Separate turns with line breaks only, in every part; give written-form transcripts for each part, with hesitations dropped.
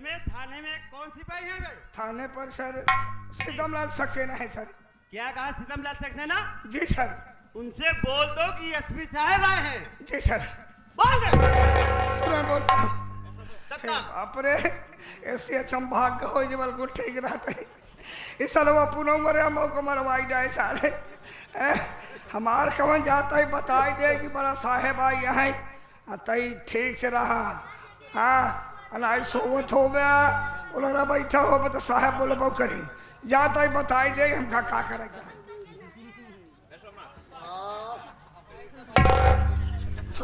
में थाने में कौन सिपाही है भाई?
थाने पर सर सितमलाल सक्सेना है सर।
क्या कहा सितमलाल सक्सेना?
जी सर।
उनसे बोल दो कि एसपी साहब आए हैं।
जी सर।
बोल दे।
तुरंत बोलता हूँ। अपने ऐसे संभाग हो जबल को ठीक रहता है। इस साल वो पुनः मरे मौको मरवाई जाए साले। हमार कवन जाता है बताई दे कि बड़ा साहेब आई है तई ठीक से रहा। हाँ अनाज सोवत हो गया उन्होंने बैठा हो तो साहेब बोले वो करी जाता है बताई दे हम का करेगा।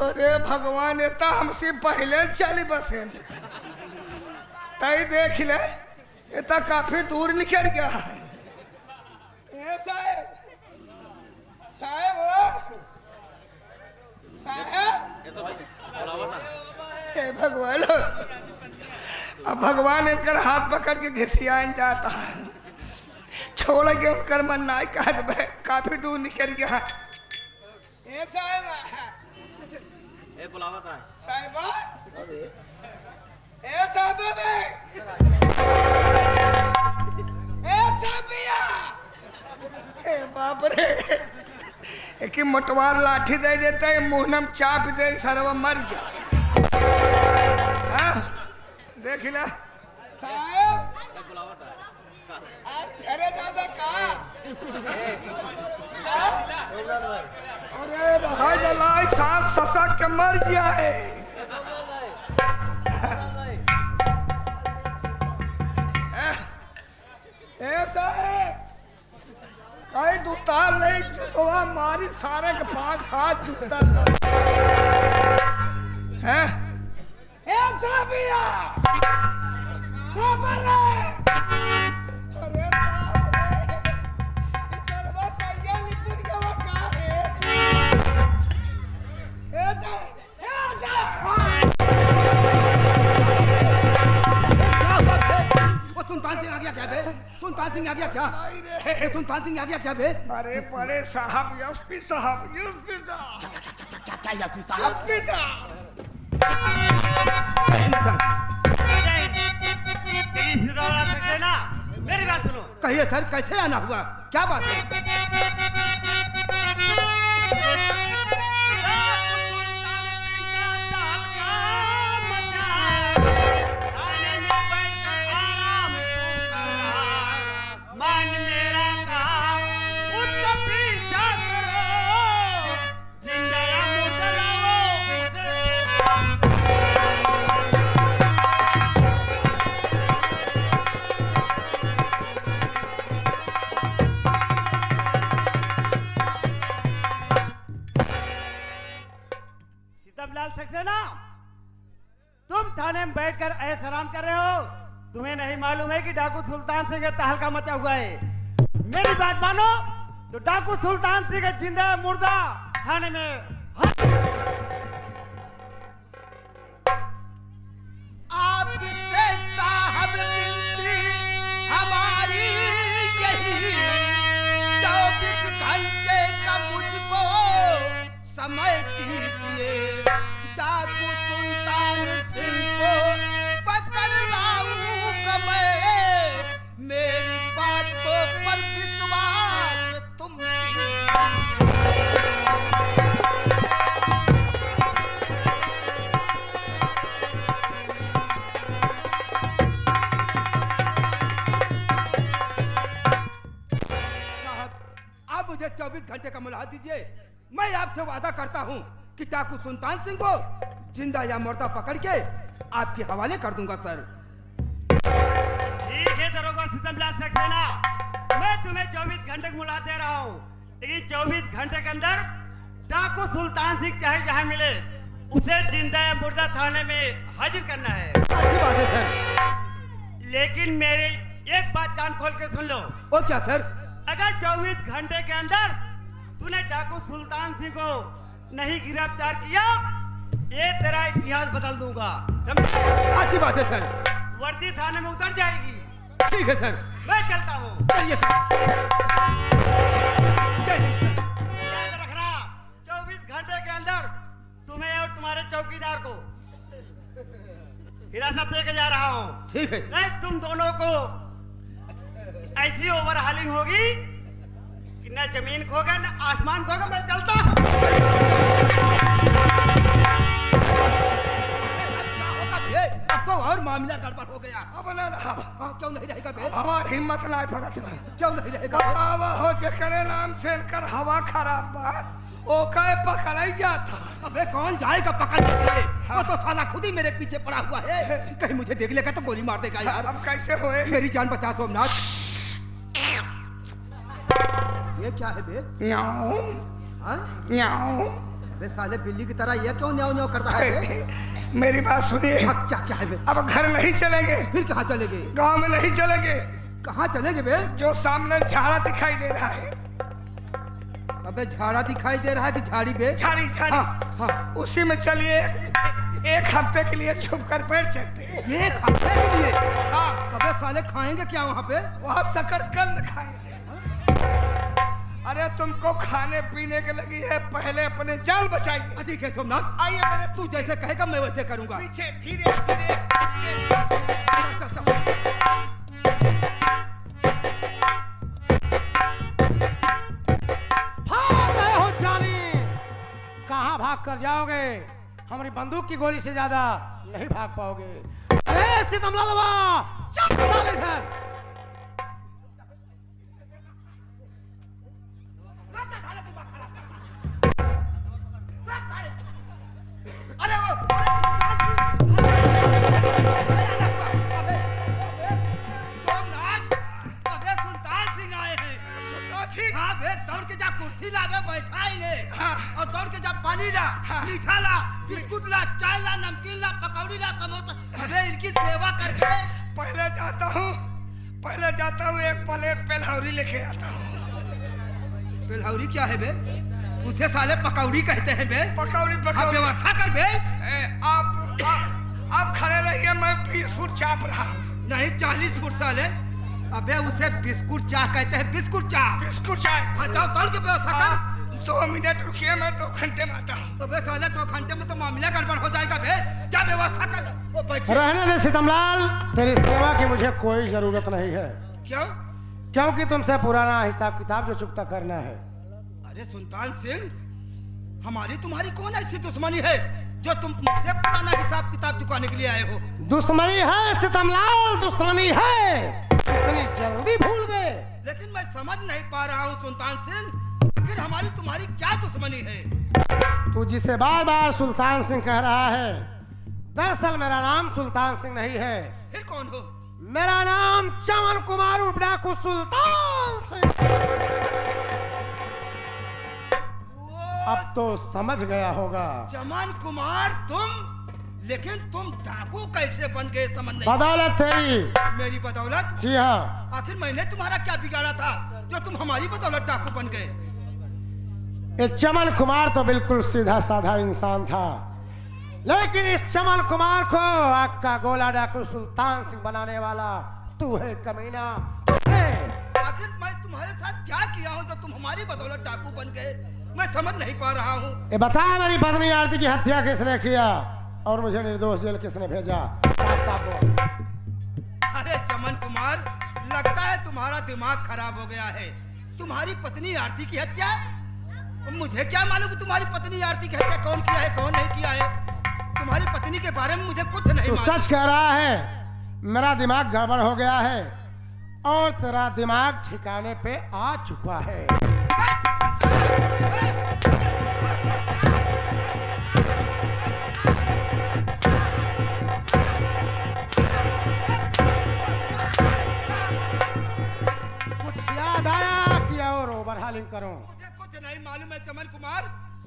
अरे भगवान इतना हमसे पहले चली बसे तई देख ले इतना काफी दूर निकल गया है। साहेब साहेब साहेब भगवान अब भगवान इनकर हाथ पकड़ के घिसियान जाता है छोड़ के उनकर मन नाई कहा काफी दूर निकल गया है। बाप रे एक मोटवार लाठी दे देता है मुहनम चाप दे सरवा मर जाए। देख ला साहब आज घरे ज्यादा कहा अरे भाई दलाई साथ ससक के मर गया है। साहब कई दुताल नहीं तो हमारी सारे के 5-7 जूता है अरे बाप रे सर्वा सैया लिपुन के वकार
सुल्तान सिंह आ गया क्या बे? सुल्तान सिंह आ गया क्या? सुल्तान सिंह आ गया क्या बे?
अरे बड़े साहब एसपी साहब
क्या एसपी साहब?
मेरी बात सुनो।
कहिए सर कैसे आना हुआ क्या बात है?
सक्सेना तुम थाने में बैठकर ऐसा आराम कर रहे हो। तुम्हें नहीं मालूम है कि डाकू सुल्तान सिंह का तहलका मचा हुआ है। मेरी बात मानो तो डाकू सुल्तान सिंह का जिंदा मुर्दा थाने में
आपसे साहब मिलती हमारी यही 24 घंटे का मुझको समय दीजिए। डाकू सुल्तान सिंह को पकड़ लाऊंगा मैं मेरी बातों पर विश्वास तुम आप मुझे 24 घंटे का मुलाहाजा दीजिए। मैं आपसे वादा करता हूं कि डाकू सुल्तान सिंह को जिंदा या मुर्दा पकड़ के आपके हवाले कर दूंगा सर।
ठीक है दरोगा सितमलाल सक्सेना, मैं तुम्हें 24 घंटे का मुलाहाजा दे रहा हूं, लेकिन 24 घंटे के अंदर डाकू सुल्तान सिंह चाहे जहां मिले उसे जिंदा या मुर्दा थाने में हाजिर करना है।
अच्छी बात है सर।
लेकिन मेरी एक बात कान खोल के सुन लो।
वो क्या सर?
अगर 24 घंटे के अंदर तूने डाकू सुल्तान सिंह को नहीं गिरफ्तार किया ये तेरा इतिहास बदल दूंगा।
अच्छी बात है सर।
वर्दी थाने में उतर जाएगी।
ठीक है सर,
मैं चलता हूँ।
चलिए सर।
याद रखना 24 घंटे के अंदर तुम्हें और तुम्हारे चौकीदार को हिरासत लेके जा रहा हूँ।
ठीक है।
नहीं तुम दोनों को ऐसी ओवरहालिंग होगी कि न जमीन खोगा न आसमान खोगा। मैं चलता हूँ।
अब तो और मामला गड़बड़ हो गया।
अब ना रहा।
क्यों नहीं रहेगा बे?
हमारी हिम्मत ना पड़त बा।
क्यों नहीं रहेगा?
बतावा हो जकरे नाम से कर हवा खराब बा ओ कहे पकड़ाई जाता।
अबे कौन जाएगा पकड़ने के लिए? वो तो साला खुद ही मेरे पीछे पड़ा हुआ है। कहीं मुझे देख लेगा तो गोली मार देगा यार।
अब कैसे होए?
मेरी जान बचा सोमनाथ। ये क्या है बे?
न्याऊ
हाँ?
न्याऊ।
बे साले बिल्ली की तरह ये क्यों न्याऊ न्याऊ करता है बे?
मेरी बात सुनिए।
हाँ, क्या क्या है बे?
अब घर नहीं चलेंगे।
फिर कहाँ चलेंगे?
गांव में नहीं चलेंगे।
कहाँ चलेंगे बे?
जो सामने झाड़ा दिखाई दे रहा है।
अबे झाड़ा दिखाई दे रहा है कि झाड़ी बे?
झाड़ी झाड़ी।
हाँ, हाँ।
उसी में चलिए। एक हफ्ते के लिए छुप कर बैठ सकते हैं।
एक हफ्ते के लिए?
हाँ।
अबे साले खाएंगे क्या वहाँ पे?
वहाँ शकरकंद खाएंगे। अरे तुमको खाने पीने के लगी है, पहले अपने जान बचाइए।
ठीक है सोमनाथ।
आइए मेरे
तू जैसे कहेगा मैं वैसे करूंगा।
पीछे धीरे धीरे।
चल, चल, चल।
भाग रहे हो जानी? कहाँ भाग कर जाओगे? हमारी बंदूक की गोली से ज्यादा नहीं भाग पाओगे। अरे सितमलालवा, चल साले इधर।
अरे वो सोमनाथ, अबे सुल्तान सिंह आए हैं।
सुल्तान सिंह?
हाँ बे, दौड़ के जा कुर्सी ला बे, बैठा इन्हें।
हाँ।
और दौड़ के जा पानी ला, मीठा ला, बिस्कुट ला, चाय ला, नमकीन ला, पकौड़ी ला, समोसा। अबे इनकी सेवा करके
पहले जाता हूँ एक प्लेट पेलहौरी लेके आता हूँ।
बेलहौरी क्या है बे? उसे साले पकौड़ी कहते हैं बे।
पकौड़ी
अब
पकौड़ी।
व्यवस्था कर बे।
आप खड़े रहिए, मैं 20 फुट चाप रहा।
नहीं 40 फुट साले। अबे उसे बिस्कुट चाह कहते हैं, बिस्कुट चाह।
बिस्कुट चाय।
हाँ जाओ दौड़ के व्यवस्था कर।
2 मिनट रुकिए, मैं 2 घंटे में आता हूँ।
अबे साले 2 घंटे में तो मामला गड़बड़ हो जाएगा बे। क्या व्यवस्था कर? वो बैठ।
रहने दे सितमलाल, तेरी सेवा की मुझे कोई जरूरत नहीं है।
क्यों?
क्योंकि तुमसे पुराना हिसाब किताब जो चुकता करना है।
अरे सुल्तान सिंह, हमारी तुम्हारी कौन ऐसी दुश्मनी है जो तुम मुझसे पुराना हिसाब किताब चुकाने के लिए आए हो?
दुश्मनी है सितमलाल, दुश्मनी है। इतनी जल्दी भूल गए?
लेकिन मैं समझ नहीं पा रहा हूँ सुल्तान सिंह, आखिर हमारी तुम्हारी क्या दुश्मनी है?
तू जिसे बार बार सुल्तान सिंह कह रहा है, दरअसल मेरा नाम सुल्तान सिंह नहीं है।
फिर कौन हो?
मेरा नाम चमन कुमार उर्फ डाकू सुल्तान सिंह। अब तो समझ गया होगा।
चमन कुमार तुम? लेकिन तुम डाकू कैसे बन गए समझ नहीं।
बदौलत तेरी।
मेरी बदौलत?
जी हाँ।
आखिर मैंने तुम्हारा क्या बिगाड़ा था जो तुम हमारी बदौलत डाकू बन गए?
ये चमन कुमार तो बिल्कुल सीधा साधा इंसान था, लेकिन इस चमन कुमार को आग का गोला डाकू सुल्तान सिंह बनाने वाला तू है कमीना, तू है।
आखिर मैं तुम्हारे साथ क्या किया हूँ जो तुम हमारी बदौलत डाकू बन गए? मैं समझ नहीं पा रहा हूँ।
ये बता, मेरी पत्नी आरती की हत्या किसने किया और मुझे निर्दोष जेल किसने भेजा? साफ साफ बोल।
अरे चमन कुमार, लगता है तुम्हारा दिमाग खराब हो गया है। तुम्हारी पत्नी आरती की हत्या? मुझे क्या मालूम कि तुम्हारी पत्नी आरती की हत्या कौन किया है कौन नहीं किया है? तुम्हारी पत्नी के बारे में मुझे कुछ नहीं
तू
मालूम।
सच कह रहा है, मेरा दिमाग गड़बड़ हो गया है और तेरा दिमाग ठिकाने पे आ चुका है। कुछ याद आया कि और ओवरहालिंग करूं?
मुझे कुछ नहीं मालूम है चमन कुमार,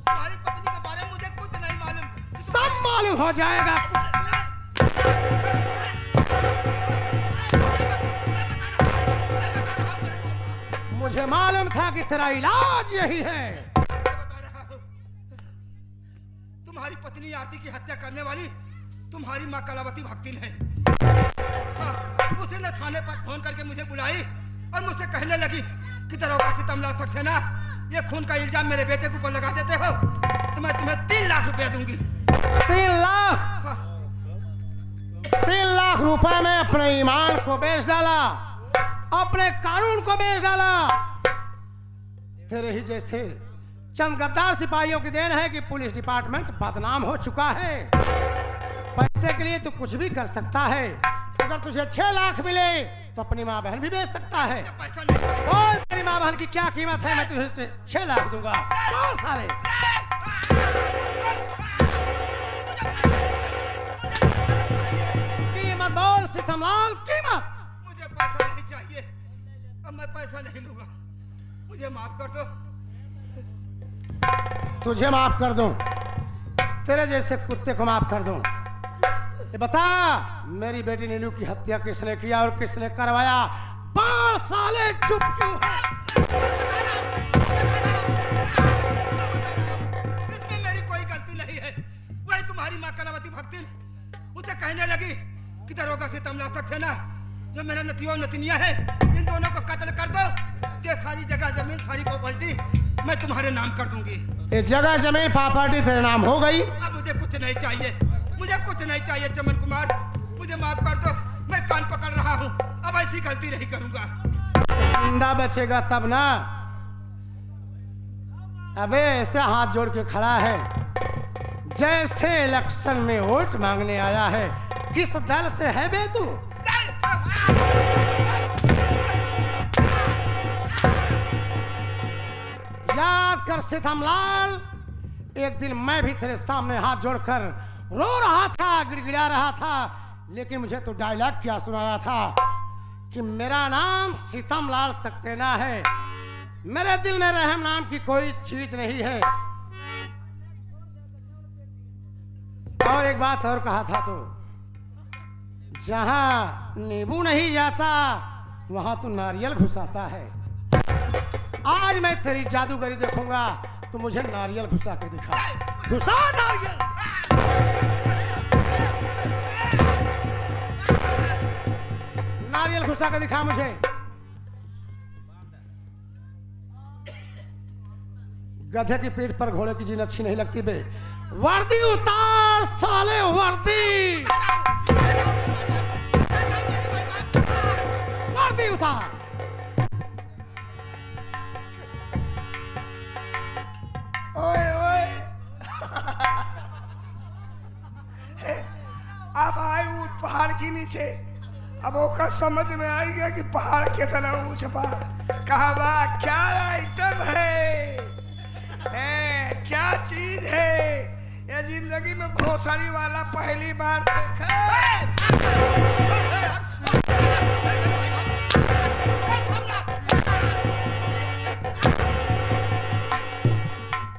तुम्हारी पत्नी के बारे में मुझे कुछ नहीं मालूम।
सब मालूम हो जाएगा। मुझे मालूम था कि तेरा इलाज यही है।
बता रहा हूं, तुम्हारी पत्नी आरती की हत्या करने वाली तुम्हारी माँ कलावती भक्तिन है। हाँ, उसने थाने पर फोन करके मुझे बुलाई और मुझसे कहने लगी कि दरोगा सितमलाल सक्सेना, ये खून का इल्जाम मेरे बेटे के ऊपर लगा देते हो तो मैं तुम्हें 3 लाख रुपया दूंगी।
3 लाख?
हाँ।
लाख रुपए में अपने ईमान को बेच डाला, अपने कानून को बेच डाला। तेरे ही जैसे चंद गद्दार सिपाहियों की देन है कि पुलिस डिपार्टमेंट बदनाम हो चुका है। पैसे के लिए तू कुछ भी कर सकता है। अगर तुझे 6 लाख मिले तो अपनी माँ बहन भी बेच सकता है।
पैसा नहीं
बोल तेरी माँ बहन की क्या कीमत है, मैं तुझे 6 लाख दूंगा। बोल सारे। कीमत बोल सितमलाल, कीमत।
मुझे पैसा नहीं चाहिए, अब मैं पैसा नहीं लूंगा, मुझे माफ कर दो।
तुझे माफ कर दूं, तेरे जैसे कुत्ते को माफ कर दूं। ये बता, मेरी बेटी नीलू की हत्या किसने किया और किसने करवाया? बोल साले, चुप क्यों है?
इसमें मेरी कोई गलती नहीं है। वही तुम्हारी माँ कलावती भक्तिन मुझे कहने लगी कि दरोगा से तमला सक्सेना जो मेरा नतिया और नतिनिया है, इन दोनों को कत्ल कर दो। ये सारी जगह जमीन, सारी प्रॉपर्टी मैं तुम्हारे नाम कर दूंगी।
ये जगह जमीन प्रॉपर्टी तेरे नाम हो गई।
अब मुझे कुछ नहीं चाहिए, मुझे कुछ नहीं चाहिए। चमन कुमार, मुझे माफ कर दो, मैं कान पकड़ रहा हूँ, अब ऐसी गलती नहीं करूंगा।
जिंदा बचेगा तब ना। अबे ऐसे हाथ जोड़ के खड़ा है जैसे इलेक्शन में वोट मांगने आया है। किस दल से है बे तू? याद कर सितमलाल, एक दिन मैं भी तेरे सामने हाथ जोड़कर रो रहा था, गिड़गिड़ा रहा था, लेकिन मुझे तो डायलॉग क्या सुनाया था कि मेरा नाम सितमलाल सक्सेना है, मेरे दिल में रहम नाम की कोई चीज नहीं है। और एक बात और कहा था, तो जहां नींबू नहीं जाता वहां तो नारियल घुसाता है। आज मैं तेरी जादूगरी देखूंगा, तो मुझे नारियल घुसा के दिखा। घुसा नारियल। नारियल घुसा के दिखा मुझे। गधे की पीठ पर घोड़े की जीन अच्छी नहीं लगती बे। वर्दी उतार साले, वर्दी वर्दी उतार।
ओए ओए अब आए ऊंच पहाड़ के नीचे। अब ओका समझ में आई गया कि पहाड़ कितना ऊंच बा। कहा बा क्या आइटम है, क्या चीज है। ये जिंदगी में भोसड़ी वाला पहली बार देखा।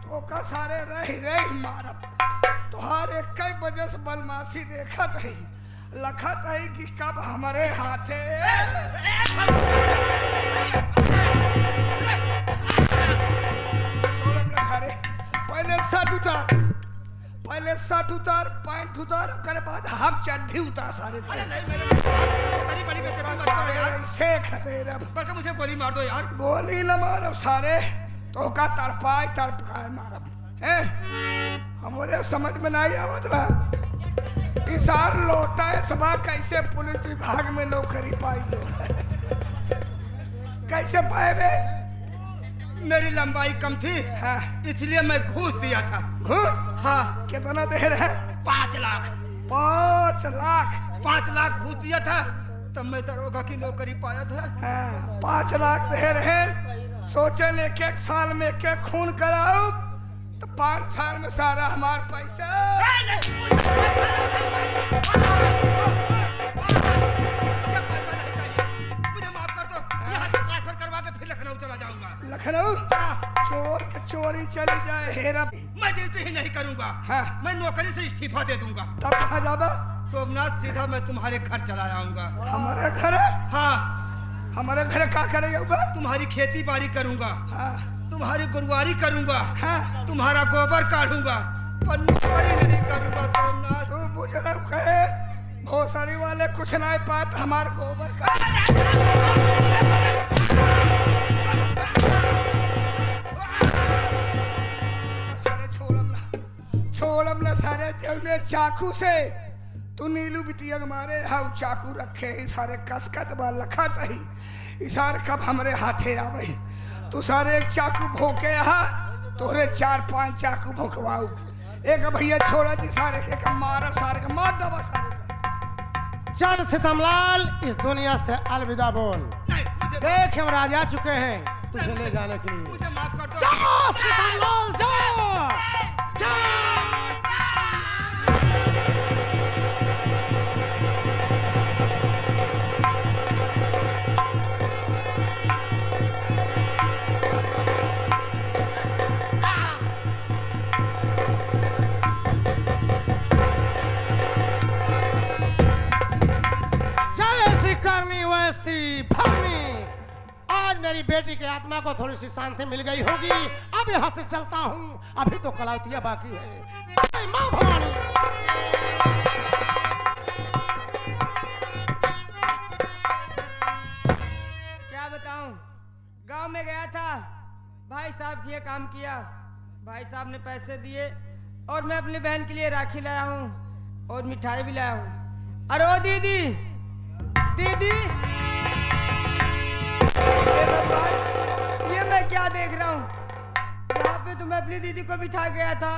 तो का सारे रह रह मारब तुहार एक वजह से बदमाशी देखत है, लखत है कि कब हमारे हाथे। सारे पहले शर्ट उतार, पहले शर्ट उतार, पैंट उतार, कर बाद हाफ चड्ढी उतार। सारे से खतेरा
बल्कि मुझे गोली मार दो यार।
गोली न मारब सारे, तो का तड़पाए तड़पाए मारब। हमारे समझ में नहीं आवत बा इसार लोटा है सबा कैसे पुलिस विभाग में नौकरी पाई दो। कैसे पाए बे?
मेरी लंबाई कम थी,
हाँ।
इसलिए मैं घूस दिया था।
घूस?
हाँ।
कितना दे रहे?
5 लाख।
5 लाख?
5 लाख घूस दिया था तब मैं दरोगा की नौकरी पाया था।
हाँ, 5 लाख दे रहे। सोचे ले एक साल में एक खून कराओ तो 5 साल में सारा हमार पैसा।
मुझे माफ कर दो, यहाँ से ट्रांसफर करवा के फिर लखनऊ चला जाऊंगा।
लखनऊ? चोर के चोरी चली जाए हेरा।
मैं ड्यूटी ही नहीं करूंगा।
हाँ।
मैं नौकरी से इस्तीफा दे दूंगा।
तब कहाँ जाबा?
सोमनाथ सीधा मैं तुम्हारे घर चला आऊंगा।
हमारे घर?
हाँ।
हमारे घर क्या करेगा?
तुम्हारी खेती बाड़ी करूंगा।
हाँ।
तुम्हारी गुरुवारी करूंगा।
हाँ।
तुम्हारा गोबर काढ़ूंगा, पर नौकरी नहीं करूंगा सोमनाथ।
तू बुजुर्ग कहे भोसड़ी वाले कुछ नहीं पात हमारे गोबर का। सारे छोड़म ना सारे जौने चाकू से तू नीलू बिटिया के मारे हाउ चाकू रखे ही सारे कसकत बा लखा तही इसार कब हमरे हाथे आवे तू सारे एक चाकू भोके हा तोरे 4-5 चाकू भोकवाऊ एक भैया छोड़ा जी सारे के मार सारे के मार दबा सारे का।
चल सितमलाल इस दुनिया से अलविदा बोल।
नहीं, मुझे
देख हम राजा चुके हैं तुझे ले जाने के लिए।
मुझे माफ कर दो।
जाओ सितमलाल जाओ जाओ। आज मेरी बेटी की आत्मा को थोड़ी सी शांति मिल गई होगी। अब यहाँ से चलता हूँ, अभी तो कलावतिया बाकी है। जय माँ भवानी।
क्या बताऊं, गांव में गया था, भाई साहब की ये काम किया, भाई साहब ने पैसे दिए और मैं अपनी बहन के लिए राखी लाया हूँ और मिठाई भी लाया हूँ। अरे ओ दीदी, दीदी, ये मैं क्या देख रहा हूँ? यहाँ पे तो मैं अपनी दीदी को बिठा गया था,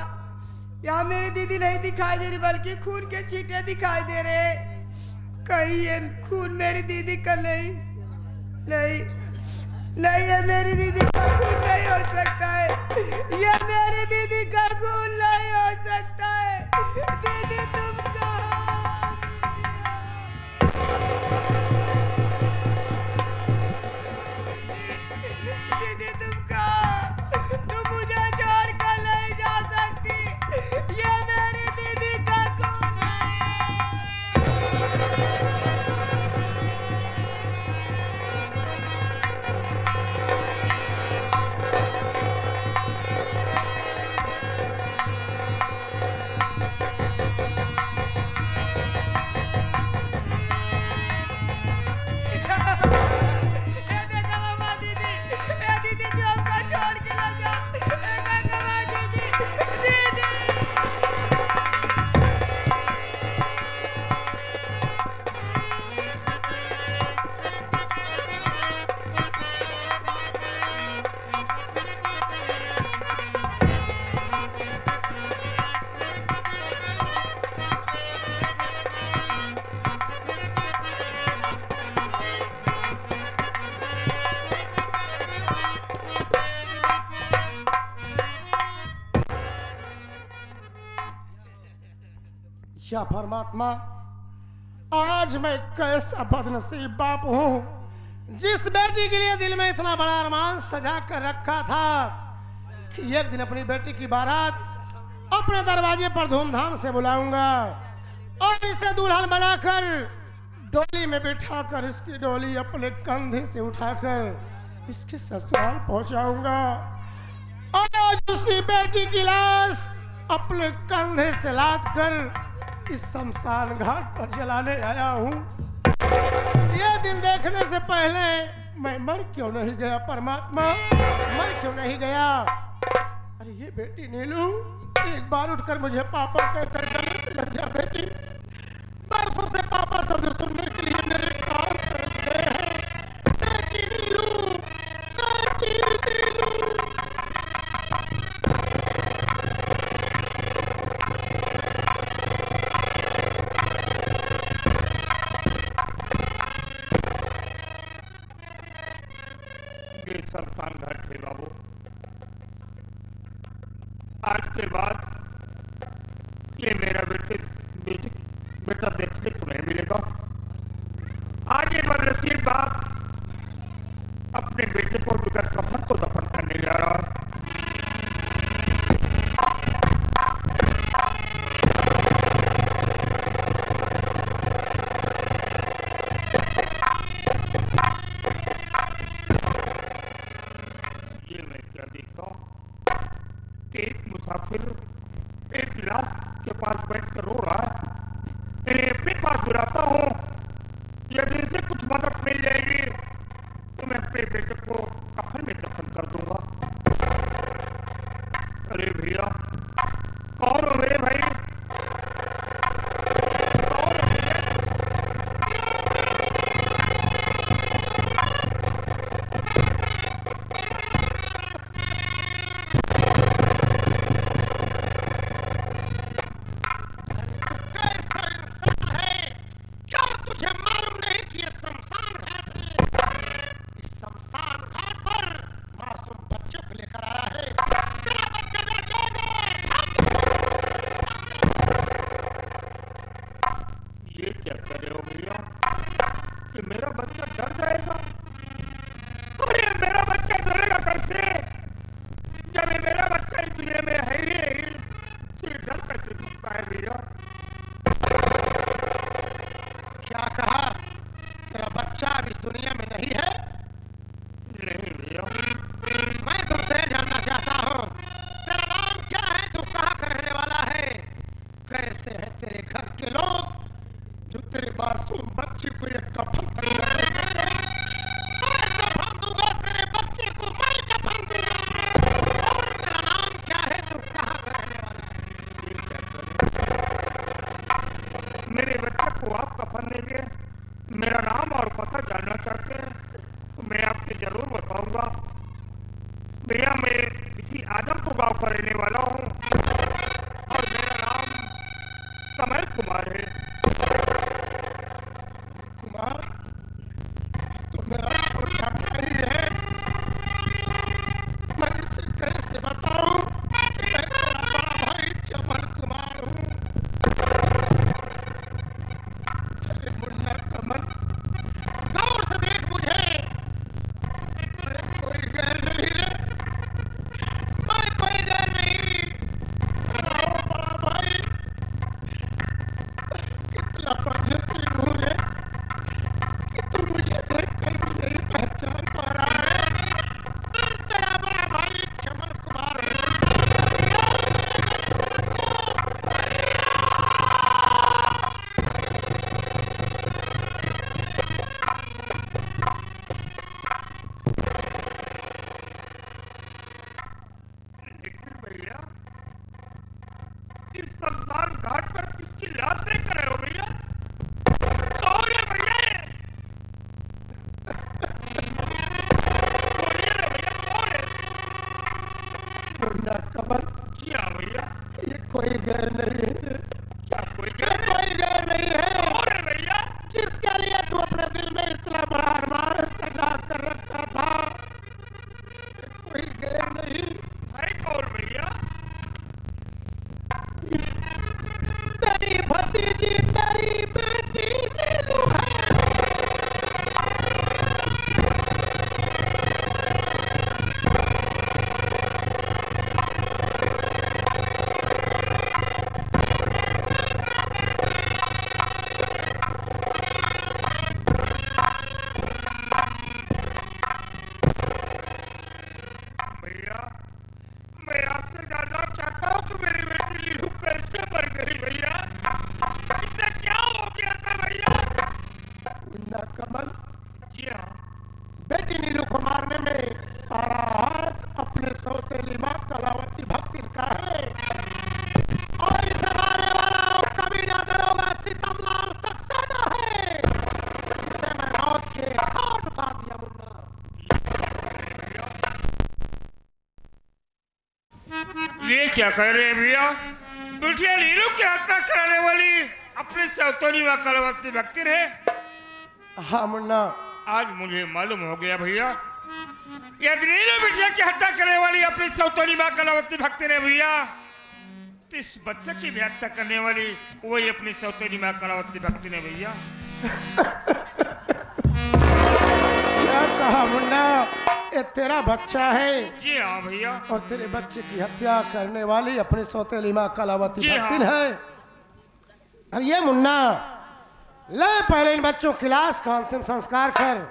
यहाँ मेरी दीदी नहीं दिखाई दे रही बल्कि खून के छींटे दिखाई दे रहे। कहीं ये खून मेरी दीदी का नहीं, नहीं, नहीं, ये मेरी दीदी का खून नहीं हो सकता है, ये मेरी दीदी का खून नहीं हो सकता है। दीदी तुम कहाँ? दीदी तुम कहाँ? तुम मुझे छोड़ कर नहीं जा सकती, ये मेरी दीदी का खून है।
या परमात्मा, आज मैं कैसा बदनसीब बाप हूँ, जिस बेटी के लिए दिल में इतना बड़ा अरमान सजा कर रखा था कि एक दिन अपनी बेटी की बारात अपने दरवाजे पर धूमधाम से बुलाऊंगा और इसे दुल्हन बनाकर डोली में बिठाकर इसकी डोली अपने कंधे से उठाकर इसके ससुराल पहुंचाऊंगा। आज उसी बेटी की लाश अपने कंधे से लाद कर इस शमशान घाट पर जलाने आया हूँ। ये दिन देखने से पहले मैं मर क्यों नहीं गया परमात्मा, मर क्यों नहीं गया? अरे ये बेटी नीलू एक बार उठकर मुझे पापा कहकर गले से लग जा बेटी। बरसों से पापा शब्द सुनने के लिए मेरे कान तरस गए हैं। बेटी नीलू, बेटी नीलू।
शमशान घाट है बाबू, आज के बाद ये मेरा बेटा देखने को नहीं मिलेगा। आज ये बदनसीब बाप अपने बेटे को बिगड़ कफन को दफन करने जा रहा है। एक मुसाफिर एक लाश के पास बैठकर रो रहा है। मैं अपने पास बुलाता हूँ, यदि इसे कुछ मदद मिल जाएगी तो मैं अपने बेटे को कफन में दफन कर दूंगा। अरे भैया, कौन हो मेरे भाई, कौन क्या कर रहे हो भैया कि मेरा बच्चा डर जाएगा? अरे मेरा बच्चा डरेगा कैसे जब ये मेरा बच्चा इस दुनिया में है ही नहीं, फिर डर कैसे सकता है भैया?
क्या कहा? तेरा बच्चा अब इस दुनिया में नहीं है?
नहीं भैया।
मैं तुमसे जानना चाहता हूँ, तेरा नाम क्या है? तू कहाँ का रहने वाला है? कैसे है तेरे घर के लोग जो तेरे मासूम बच्चे को एक कफन तक न दे सकते? मैं कफन दूंगा तेरे बच्चे को, मैं कफन दूंगा। और तेरा नाम क्या है? तू कहाँ का रहने वाला है?
मेरे बच्चे को आप कफन देंगे, मेरा नाम और पता जानना चाहते हैं तो मैं आपसे जरूर बताऊंगा। भैया मैं इसी आदमपुर गांव का रहने वाला हूँ और मेरा नाम कमल कुमार है।
कुमार तो मेरा छोटा भाई है, मैं इसे कैसे बताऊं कि मैं तेरा बड़ा भाई चमन कुमार हूँ? अरे मुन्ना कमल, गौर से देख मुझे, मैं कोई गैर नहीं रे, मैं कोई गैर नहीं। तेरा बड़ा भाई कितना परदेसी हूँ रे कि तू मुझे देखकर भी नहीं पहचान पा रहा है। तेरा बड़ा भाई चमन कुमार है।
लेकिन भैया इस शमशान घाट पर किसकी लाश लेकर आए हो भैया? कौन है भैया ये? बोलिए ना भैया कौन है?
मुन्ना कमल,
जी हाँ भैया।
ये कोई गैर नहीं है,
क्या कोई
ये
गैर नहीं?
कोई गैर नहीं है
कौन है भैया?
जिसके लिए तू अपने दिल में इतना बड़ा अरमान सजा कर रखा था। ये कोई गैर नहीं,
है कौन भैया?
तेरी भतीजी मेरी बेटी नीलू है।
भैया मैं आपसे जानना चाहता हूँ कि मेरी बेटी लीलू कैसे मर गई भैया? इसे क्या हो गया था भैया?
मुन्ना कमल,
जी हाँ।
बेटी नीलू को मारने में सारा हाथ अपने सौतेली माँ कलावती भक्ति का है और इसे मारने वाला कमीना दरोगा सीतमलाल सक्सेना है, जिसे मैं मौत के घाट उतार दिया। मुन्ना
ये क्या कह रहे हैं भैया? बिटिया लीलू की हत्या कराने वाली अपनी सौतोनी व कलावती भक्ति है।
हाँ मुन्ना,
आज मुझे मालूम हो गया भैया, यदि लीलू बिटिया की हत्या करने वाली अपनी सौतोनी माँ कलावती भक्ति ने भैया, तो इस बच्चे की भी हत्या करने वाली वही अपनी सौतोनी माँ कलावती भक्ति ने भैया।
क्या कहा मुन्ना? ये तेरा बच्चा है
जी हाँ भैया।
और तेरे बच्चे की हत्या करने वाली अपनी सौतेली माँ कलावती
जी
भक्तिन
हाँ।
है। अरे ये मुन्ना, ले पहले इन बच्चों की लाश का अंतिम संस्कार कर,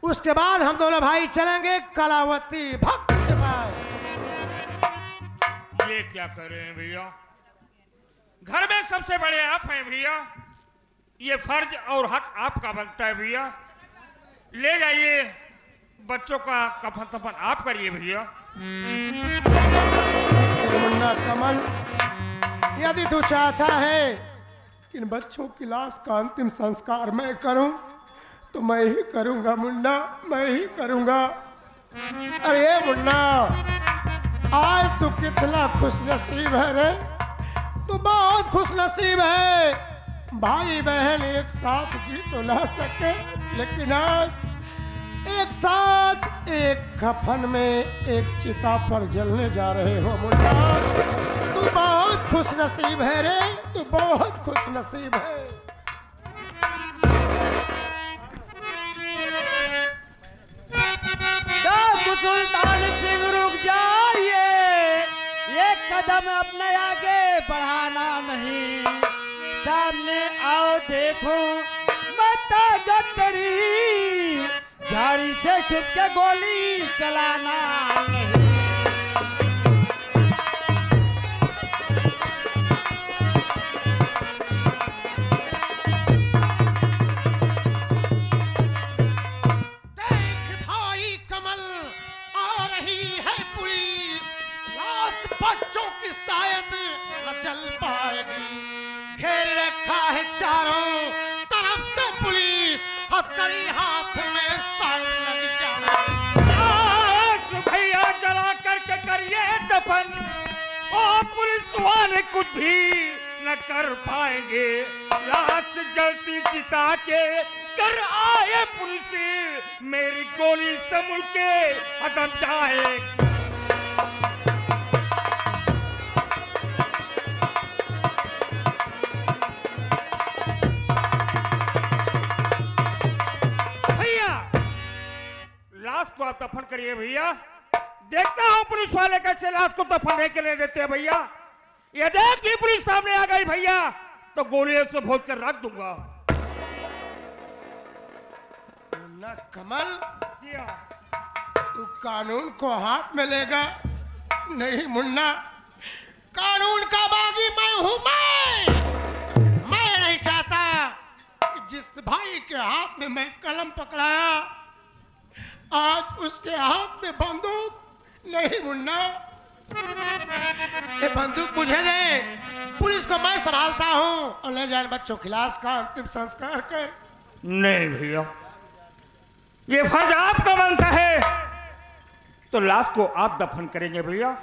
उसके बाद हम दोनों भाई चलेंगे कलावती भक्त के पास।
ये क्या कर रहे हैं भैया? घर में सबसे बड़े आप हैं भैया, ये फर्ज और हक आपका बनता है भैया। ले जाइए बच्चों का कफन तफन आप करिए भैया।
मुन्ना कमल, यदि तू चाहता है कि इन बच्चों की लाश का अंतिम संस्कार मैं करूं तो मैं ही करूंगा मुन्ना, मैं ही करूंगा। अरे मुन्ना, आज तू कितना खुश नसीब है रे, तू बहुत खुश नसीब है। भाई बहन एक साथ जी तो ला सके, लेकिन आज एक साथ एक कफन में एक चिता पर जलने जा रहे हो मुन्ना। तू बहुत खुश नसीब है रे, तू बहुत खुश नसीब है।
कदम अपने आगे बढ़ाना नहीं, सामने आओ देखो मत गतरी, झाड़ी से छुप के गोली चलाना नहीं।
देख भाई कमल, आ रही है पुलिस, लाश बच्चों की शायद न चल पाएगी। घेर रखा है चारों तरफ से पुलिस, हथकड़ी हाथ में साल लग जाए।
लाश भैया जला करके करिए दफन, और पुलिस वाले कुछ भी न कर पाएंगे। लाश जलती चिता के कर आए पुलिस, मेरी गोली से मुड़के अदम जाए। लाश को आप दफन करिए भैया। देखता हूं पुलिस वाले कैसे लाश को दफन के लिए देते हैं भैया। ये देख भी पुलिस सामने आ गई भैया तो गोलियों से भोग कर रख दूंगा।
मुन्ना कमल,
जी हाँ।
तू कानून को हाथ में लेगा? नहीं मुन्ना, कानून का बागी मैं हूं। मैं नहीं चाहता कि जिस भाई के हाथ में मैं कलम पकड़ाया आज उसके हाथ में बंदूक। नहीं मुन्ना, ये बंदूक मुझे दे, पुलिस को मैं संभालता हूं और ले जाए बच्चों की लाश का अंतिम संस्कार कर।
नहीं भैया, ये फर्ज आपका बनता है तो लाश को आप दफन करेंगे भैया।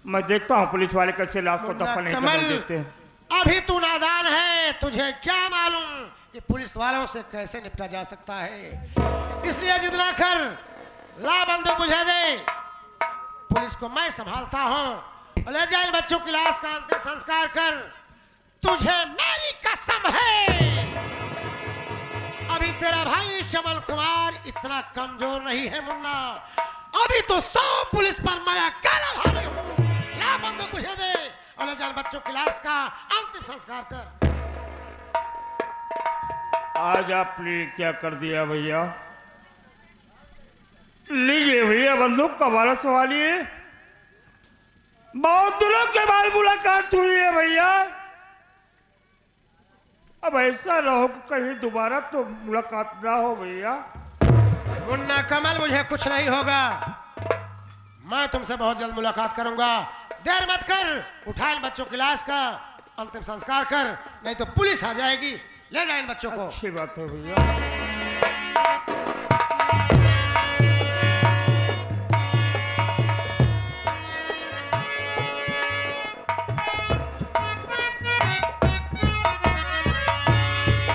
मैं देखता हूं पुलिस वाले कैसे लाश को दफन नहीं करने देते हैं।
अभी तू नादान है, तुझे क्या मालूम कि पुलिस वालों से कैसे निपटा जा सकता है। इसलिए जिद ना कर, ला बंदूक मुझे दे, पुलिस को मैं संभालता हूं और ले जाए बच्चों की लाश का अंतिम संस्कार कर। तुझे मेरी कसम है, अभी तेरा भाई चमल कुमार इतना कमजोर नहीं है मुन्ना। अभी तो 100 पुलिस पर मैं अकेला भारी हूं। ला बंदूक मुझे दे और ले जाए बच्चों की लाश का अंतिम संस्कार कर।
आज आपने क्या कर दिया भैया? लीजिए भैया बंदूक का वाला सवालिए। बहुत दिनों के बाद मुलाकात हुई है भैया। अब ऐसा ना हो कि कहीं दोबारा तो मुलाकात ना हो भैया।
मुन्ना कमल, मुझे कुछ नहीं होगा, मैं तुमसे बहुत जल्द मुलाकात करूंगा। देर मत कर, उठा इन बच्चों की लाश का अंतिम संस्कार कर, नहीं तो पुलिस आ जाएगी। ले जाए इन बच्चों को।
अच्छी बात है भैया।